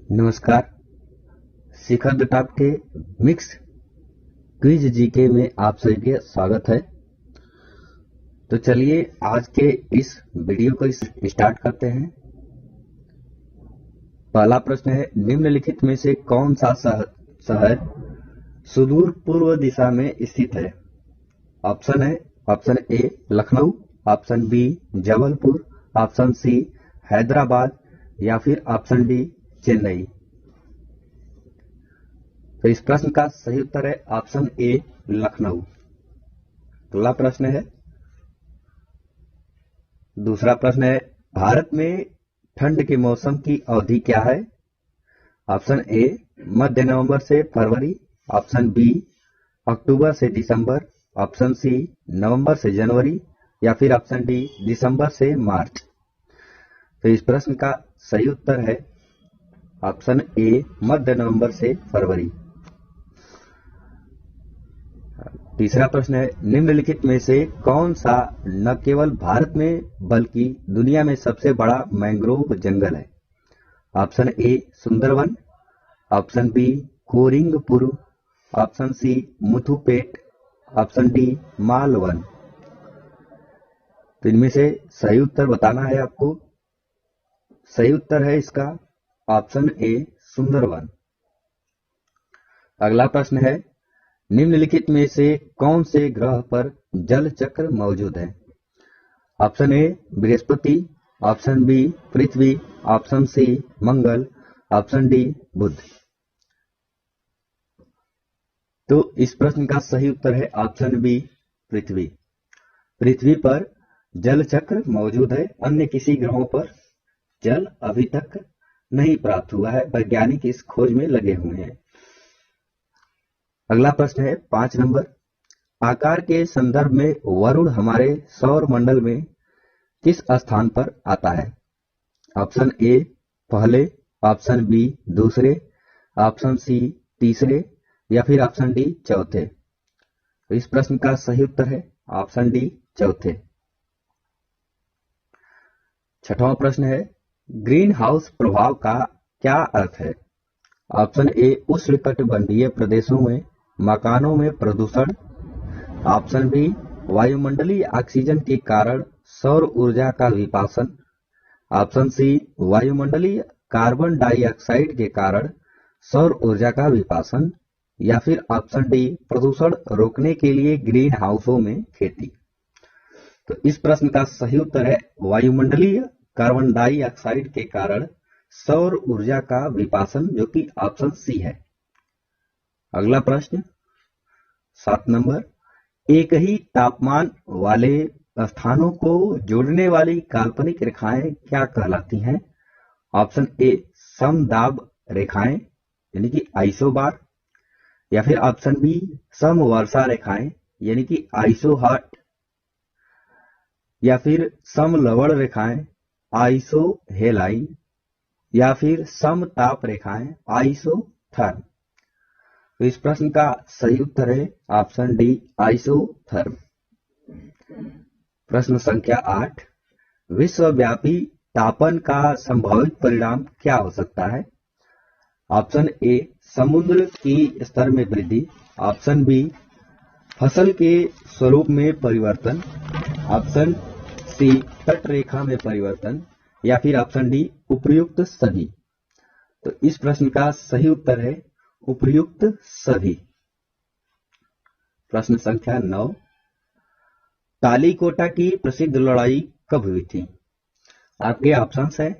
नमस्कार। शिखर the top के mix quiz GK में आप सभी के स्वागत है। तो चलिए आज के इस वीडियो को स्टार्ट करते हैं। पहला प्रश्न है, निम्नलिखित में से कौन सा शहर सुदूर पूर्व दिशा में स्थित है? Option A Lucknow, option B Jabalpur, option C Hyderabad या फिर ऑप्शन डी चेन्नई। तो इस प्रश्न का सही उत्तर है ऑप्शन ए लखनऊ। अगला प्रश्न है, दूसरा प्रश्न है, भारत में ठंड के मौसम की अवधि क्या है? ऑप्शन ए मध्य नवंबर से फरवरी, ऑप्शन बी अक्टूबर से दिसंबर, ऑप्शन सी नवंबर से जनवरी या फिर ऑप्शन डी दिसंबर से मार्च। तो इस प्रश्न का सही उत्तर है ऑप्शन ए मध्य नवंबर से फरवरी। तीसरा प्रश्न है, निम्नलिखित में से कौन सा न केवल भारत में बल्कि दुनिया में सबसे बड़ा मैंग्रोव जंगल है? Option A Sundarban, option B Coringapur, option C Muthupet, option D Malvan. तो इनमें से सही उत्तर बताना है आपको। सही उत्तर है इसका ऑप्शन ए सुंदरवन। अगला प्रश्न है, निम्नलिखित में से कौन से ग्रह पर जल चक्र मौजूद है? ऑप्शन ए बृहस्पति, ऑप्शन बी पृथ्वी, ऑप्शन सी मंगल, ऑप्शन डी बुध। तो इस प्रश्न का सही उत्तर है ऑप्शन बी पृथ्वी। पृथ्वी पर जल चक्र मौजूद है, अन्य किसी ग्रहों पर जल अभी तक नहीं प्राप्त हुआ है। वैज्ञानिक इस खोज में लगे हुए हैं। अगला प्रश्न है 5 नंबर, आकार के संदर्भ में वरुण हमारे सौर मंडल में किस स्थान पर आता है? ऑप्शन ए पहले, ऑप्शन बी दूसरे, ऑप्शन सी तीसरे या फिर ऑप्शन डी चौथे। तो इस प्रश्न का सही उत्तर है ऑप्शन डी चौथे। छठवां प्रश्न है, ग्रीन हाउस प्रभाव का क्या अर्थ है? ऑप्शन ए उष्णकटिबंधीय प्रदेशों में मकानों में प्रदूषण, ऑप्शन बी वायुमंडलीय ऑक्सीजन के कारण सौर ऊर्जा का विपासन, ऑप्शन सी वायुमंडलीय कार्बन डाइऑक्साइड के कारण सौर ऊर्जा का विपासन या फिर ऑप्शन डी प्रदूषण रोकने के लिए ग्रीन हाउसों में खेती। तो इस प्रश्न का सही उत्तर है वायुमंडलीय कार्बन डाइऑक्साइड के कारण सौर ऊर्जा का विपासन, जो कि ऑप्शन सी है। अगला प्रश्न 7 नंबर, एक ही तापमान वाले स्थानों को जोड़ने वाली काल्पनिक रेखाएं क्या कहलाती हैं? ऑप्शन ए समदाब रेखाएं यानी कि आइसोबार, या फिर ऑप्शन बी समवर्षा रेखाएं यानी कि आइसोहाट, या फिर समलवण रेखाएं आइसोहेलाइन, या फिर समताप रेखाएं आइसोथर्म। तो इस प्रश्न का सही उत्तर है ऑप्शन डी आइसोथर्म। प्रश्न संख्या 8, विश्वव्यापी तापन का संभावित परिणाम क्या हो सकता है? ऑप्शन ए समुद्र की स्तर में वृद्धि, ऑप्शन बी फसल के स्वरूप में परिवर्तन, ऑप्शन सी तट रेखा में परिवर्तन या फिर ऑप्शन डी उपर्युक्त सभी। तो इस प्रश्न का सही उत्तर है उपर्युक्त सभी। प्रश्न संख्या 9, तालीकोटा की प्रसिद्ध लड़ाई कब हुई थी? आपके ऑप्शंस हैं,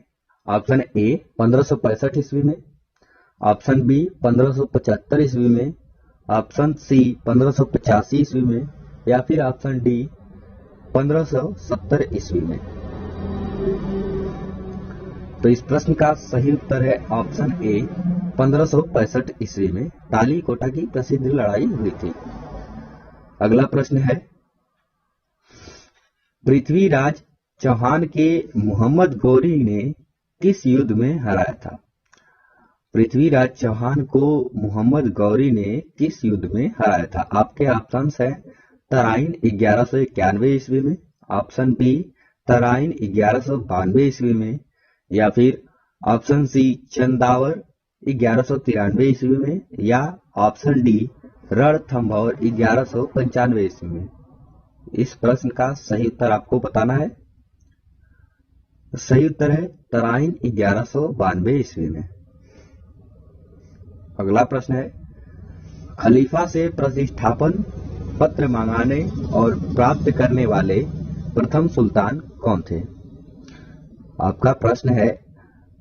ऑप्शन ए 1565 ईस्वी में, ऑप्शन बी 1575 ईस्वी में, ऑप्शन सी 1585 ईस्वी में या फिर ऑप्शन डी 1570 ईस्वी में। तो इस प्रश्न का सही उत्तर है ऑप्शन ए 1565 ईस्वी में तालीकोटा की प्रसिद्ध लड़ाई हुई थी। अगला प्रश्न है, पृथ्वीराज चौहान के मोहम्मद गौरी ने किस युद्ध में हराया था? पृथ्वीराज चौहान को मोहम्मद गौरी ने किस युद्ध में हराया था? आपके ऑप्शंस हैं, तराइन 1191 ईस्वी में, ऑप्शन बी तराइन 1192 ईस्वी में, या फिर ऑप्शन सी चंदावर 1193 ईस्वी में, या ऑप्शन डी रणथंभौर 1195 ईस्वी में। इस प्रश्न का सही उत्तर आपको बताना है। सही उत्तर है तराइन 1192 ईस्वी में। अगला प्रश्न है, खलीफा से प्रतिष्ठापन पत्र मंगाने और प्राप्त करने वाले प्रथम सुल्तान कौन थे? आपका प्रश्न है,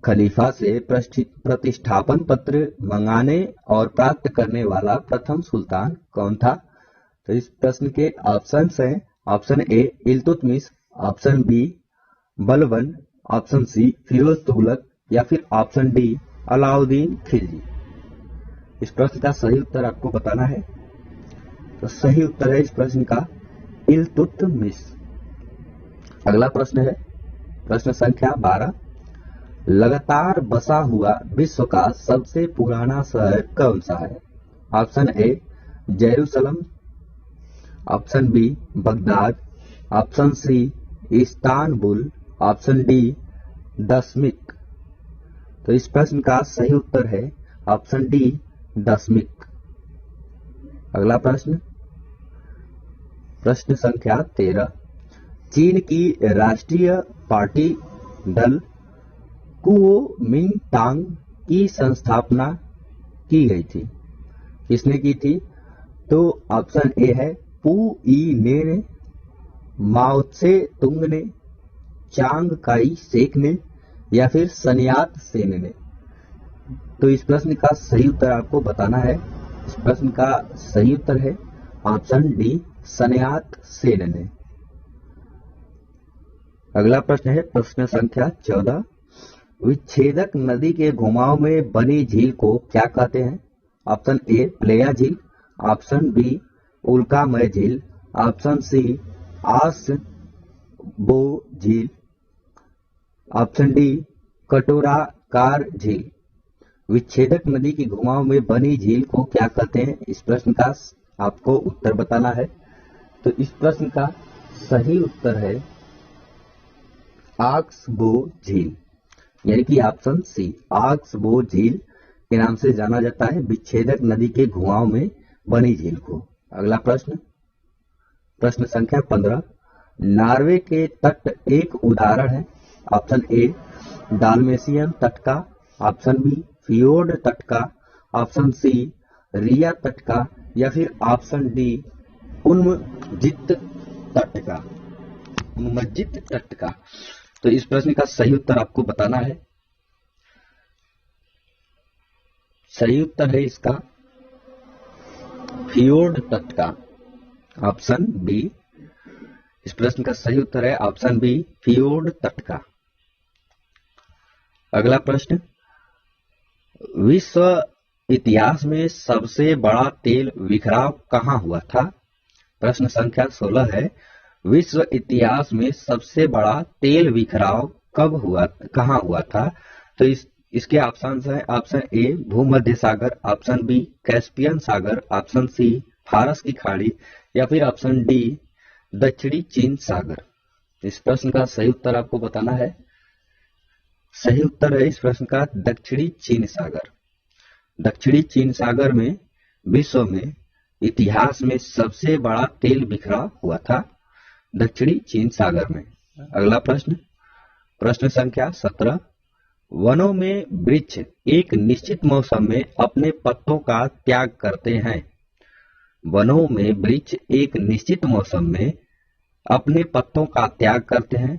खलीफा से प्रतिष्ठापन पत्र मंगाने और प्राप्त करने वाला प्रथम सुल्तान कौन था? तो इस प्रश्न के ऑप्शन हैं, option A Iltutmish, option B Balban, option C Firoz Tughlaq, या फिर ऑप्शन डी अलाउद्दीन खिलजी। इस प्रश्न का सही उत्तर आपको बताना है। तो सही उत्तर है इस प्रश्न का इल्तुतमिश। अगला प्रश्न है प्रश्न संख्या 12, लगातार बसा हुआ विश्व का सबसे पुराना शहर कौन सा है? Option A Jerusalem, option B Baghdad, option C Istanbul, option D दशमिक। तो इस प्रश्न का सही उत्तर है ऑप्शन डी दशमिक। अगला प्रश्न प्रश्न संख्या 13, चीन की राष्ट्रीय पार्टी दल कुओमिंटांग की संस्थापना की गई थी, किसने की थी? तो ऑप्शन ए है पू ई ने, माओ त्से तुंग ने, चांग काई शेक ने, या फिर सन्यात सेन ने। तो इस प्रश्न का सही उत्तर आपको बताना है। इस प्रश्न का सही उत्तर है ऑप्शन डी सन्यात सेन ने। अगला प्रश्न है प्रश्न संख्या 14, विच्छेदक नदी के घुमाव में बनी झील को क्या कहते हैं? ऑप्शन ए प्लेया झील, ऑप्शन बी उल्कामय झील, ऑप्शन सी आसबो झील, ऑप्शन डी कटोराकार झील। विच्छेदक नदी के घुमाव में बनी झील को क्या कहते हैं? इस प्रश्न का आपको उत्तर बताना है। तो इस प्रश्न का सही उत्तर है आक्सबो झील, यानी कि ऑप्शन सी आक्सबो झील के नाम से जाना जाता है विच्छेदक नदी के घुमाव में बनी झील को। अगला प्रश्न प्रश्न संख्या 15, नॉर्वे के तट एक उदाहरण है। ऑप्शन ए डाल्मेशियन तट का, ऑप्शन बी फियोर्ड तट का, ऑप्शन सी रिया तट का, या फिर ऑप्शन डी उन्मजित तट का। उन्मजित तट का। तो इस प्रश्न का सही उत्तर आपको बताना है। सही उत्तर है इसका फियोर्ड तट का, ऑप्शन बी। इस प्रश्न का सही उत्तर है ऑप्शन बी फियोर्ड तट का। अगला प्रश्न, विश्व इतिहास में सबसे बड़ा तेल बिखराव कहां हुआ था? प्रश्न संख्या 16 है, विश्व इतिहास में सबसे बड़ा तेल बिखराव कहां हुआ था? तो इसके ऑप्शन हैं, ऑप्शन ए भूमध्य सागर, ऑप्शन बी कैस्पियन सागर, ऑप्शन सी फारस की खाड़ी, या फिर ऑप्शन डी दक्षिणी चीन सागर। इस प्रश्न का सही उत्तर आपको बताना है। सही उत्तर है इस प्रश्न का दक्षिणी चीन सागर। दक्षिणी चीन सागर में विश्व में इतिहास में सबसे बड़ा तेल बिखराव हुआ था दक्षिणी चीन सागर में। अगला प्रश्न प्रश्न संख्या 17, वनों में वृक्ष एक निश्चित मौसम में अपने पत्तों का त्याग करते हैं। वनों में वृक्ष एक निश्चित मौसम में अपने पत्तों का त्याग करते हैं।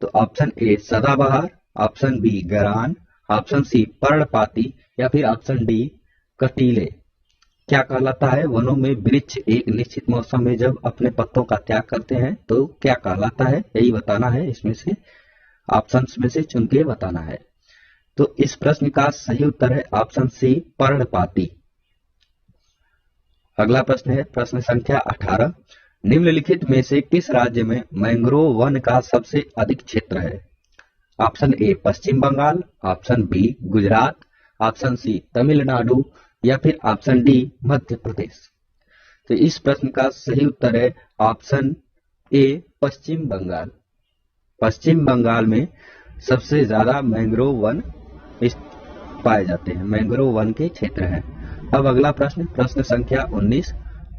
तो ऑप्शन ए सदाबहार, ऑप्शन बी गरान, ऑप्शन सी पर्णपाती, या फिर ऑप्शन डी कटीले। क्या कहलाता है वनों में वृक्ष एक निश्चित मौसम में जब अपने पत्तों का त्याग करते हैं तो क्या कहलाता है? यही बताना है, इसमें से ऑप्शन में से चुन के बताना है। तो इस प्रश्न का सही उत्तर है ऑप्शन सी पर्णपाती। अगला प्रश्न है प्रश्न संख्या 18, निम्नलिखित में से किस राज्य में मैंग्रोव वन का सबसे अधिक क्षेत्र है? Option A Paschim Bangal, option B Gujarat, option C Tamil Nadu, या फिर ऑप्शन डी मध्य प्रदेश। तो इस प्रश्न का सही उत्तर है ऑप्शन ए पश्चिम बंगाल। पश्चिम बंगाल में सबसे ज्यादा मैंग्रोव वन पाए जाते हैं, मैंग्रोव वन के क्षेत्र हैं। अब अगला प्रश्न, प्रश्न संख्या 19,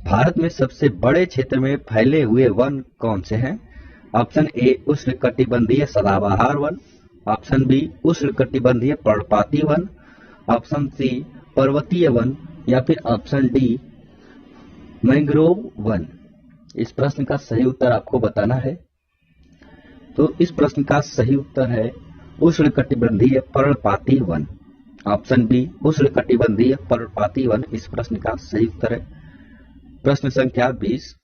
भारत में सबसे बड़े क्षेत्र में फैले हुए वन कौन से हैं? ऑप्शन ए उष्णकटिबंधीय सदाबहार वन, ऑप्शन बी उष्णकटिबंधीय पर्णपाती वन, ऑप्शन सी पर्वतीय वन, या फिर ऑप्शन डी मैंग्रोव वन। इस प्रश्न का सही उत्तर आपको बताना है। तो इस प्रश्न का सही उत्तर है उष्णकटिबंधीय पर्णपाती वन, ऑप्शन बी उष्णकटिबंधीय पर्णपाती वन इस प्रश्न का सही उत्तर है। प्रश्न संख्या 20,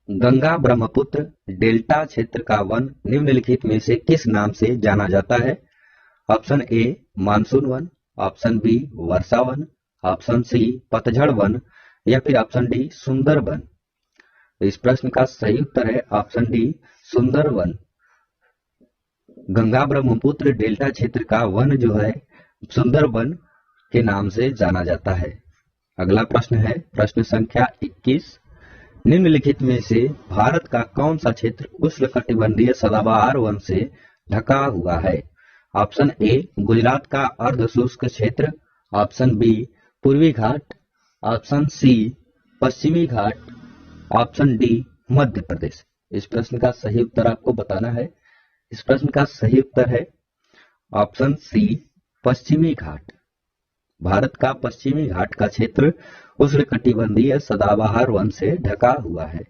गंगा ब्रह्मपुत्र डेल्टा क्षेत्र का वन निम्नलिखित में से किस नाम से जाना जाता है? ऑप्शन ए मानसून वन, ऑप्शन बी वर्षा वन, ऑप्शन सी पतझड़ वन, या फिर ऑप्शन डी सुंदर वन। इस प्रश्न का सही उत्तर है ऑप्शन डी सुंदर वन। गंगा ब्रह्मपुत्र डेल्टा क्षेत्र का वन जो है सुंदर वन के नाम से जाना जाता है। अगला प्रश्न है प्रश्न संख्या 21, निम्नलिखित में से भारत का कौन सा क्षेत्र उष्णकटिबंधीय सदाबहार वन से ढका हुआ है? ऑप्शन ए गुजरात का अर्ध शुष्क क्षेत्र, ऑप्शन बी पूर्वी घाट, ऑप्शन सी पश्चिमी घाट, ऑप्शन डी मध्य प्रदेश। इस प्रश्न का सही उत्तर आपको बताना है। इस प्रश्न का सही उत्तर है ऑप्शन सी पश्चिमी घाट। भारत का पश्चिमी घाट का क्षेत्र उष्णकटिबंधीय सदाबहार वन से ढका हुआ है।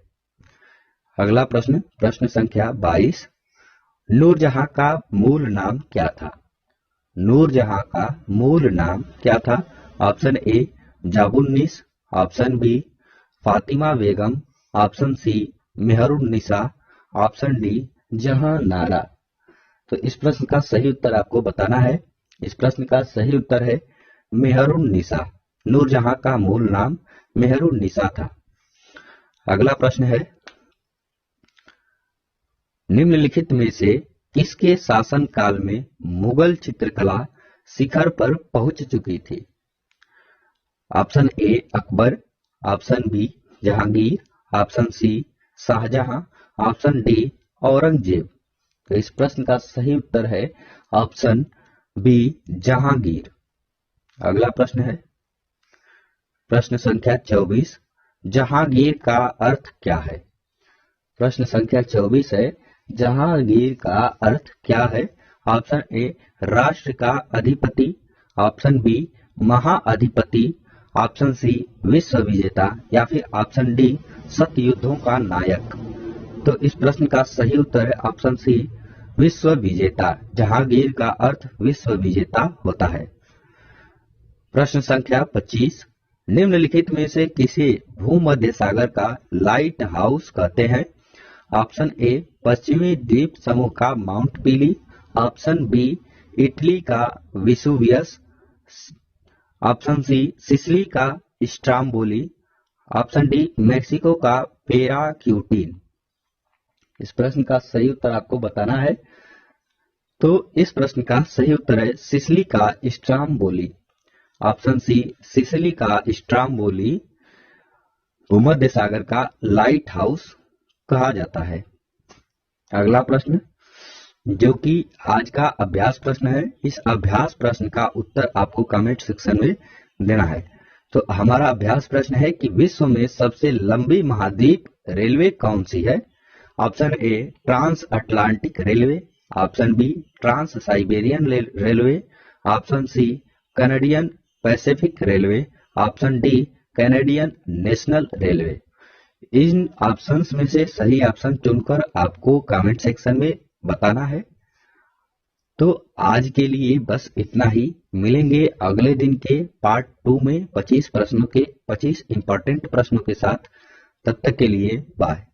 अगला प्रश्न, प्रश्न संख्या 22, नूरजहां का मूल नाम क्या था? नूरजहां का मूल नाम क्या था? Option A Jabunnis, option B Fatima Begum, option C Mehrunnisa, option D Jahanara. तो इस प्रश्न का सही उत्तर आपको बताना है। इस प्रश्न का सही उत्तर है मेहरुन्निसा। नूरजहां का मूल नाम मेहरुन्निसा था। अगला प्रश्न है, निम्नलिखित में से किसके शासन काल में मुगल चित्रकला शिखर पर पहुंच चुकी थी? Option A Akbar, option B Jahangir, option C Shah Jahan, option D Aurangzeb. तो इस प्रश्न का सही उत्तर है ऑप्शन बी जहांगीर। अगला प्रश्न है प्रश्न संख्या 24, जहांगीर का अर्थ क्या है? प्रश्न संख्या 24 है, जहांगीर का अर्थ क्या है? ऑप्शन ए राष्ट्र का अधिपति, ऑप्शन बी महाअधिपति, ऑप्शन सी विश्व विजेता, या फिर ऑप्शन डी सतयुद्धों का नायक। तो इस प्रश्न का सही उत्तर है ऑप्शन सी विश्व विजेता। जहांगीर का अर्थ विश्व विजेता होता है। प्रश्न संख्या 25, निम्नलिखित में से किसे भूमध्य सागर का लाइट हाउस कहते हैं? ऑप्शन ए पश्चिमी द्वीप समूह का माउंट पीली, ऑप्शन बी इटली का विसुवियस, ऑप्शन सी सिसिली का स्ट्राम्बोली, ऑप्शन डी मेक्सिको का पेराक्यूटिन। इस प्रश्न का सही उत्तर आपको बताना है। तो इस प्रश्न का सही उत्तर है सिसिली का स्ट्राम्बोली। ऑप्शन सी सिसिली का स्ट्राम्बोली भूमध्य सागर का लाइट हाउस कहा जाता है। अगला प्रश्न जो कि आज का अभ्यास प्रश्न है, इस अभ्यास प्रश्न का उत्तर आपको कमेंट सेक्शन में देना है। तो हमारा अभ्यास प्रश्न है कि विश्व में सबसे लंबी महाद्वीप रेलवे कौन सी है? Option A trans Atlantic railway, option B trans Siberian railway, option C Canadian Pacific railway, option D Canadian national railway. इन ऑप्शंस में से सही ऑप्शन चुनकर आपको कमेंट सेक्शन में बताना है। तो आज के लिए बस इतना ही। मिलेंगे अगले दिन के पार्ट 2 में 25 प्रश्नों के 25 इंपॉर्टेंट प्रश्नों के साथ। तब तक के लिए बाय।